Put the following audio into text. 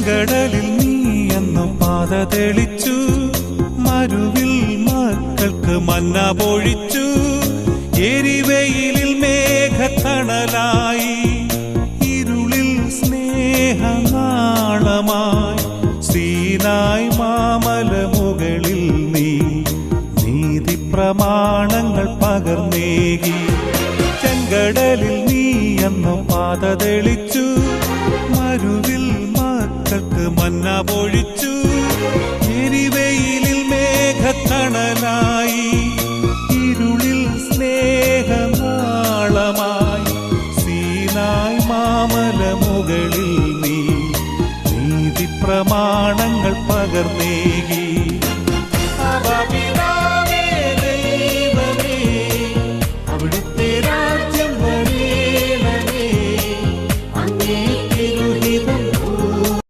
ചെങ്കടലിൽ നീ എന്നു പാത തെളിച്ചു, മരുവിൽ മക്കൾക്ക് മന്ന പൊഴിച്ചു. എരിവെയിലിൽ മേഘത്തണലായി, ഇരുളിൽ സ്നേഹനാളമായി. സീനായ് മാമലമുകളിൽ നീ നീതി പ്രമാണങ്ങൾ പകർന്നേകി. ചെങ്കടലിൽ നീ എന്നു പാത തെളിച്ചു, മരുവിൽ മക്കൾക്ക് മന്ന പൊഴിച്ചു. എരിവെയിലിൽ മേഘത്തണലായി, ഇരുളിൽ സ്നേഹനാളമായി. സീനായ് മാമലമുകളിൽ നീ നീതി പ്രമാണങ്ങൾ പകർന്നേകി.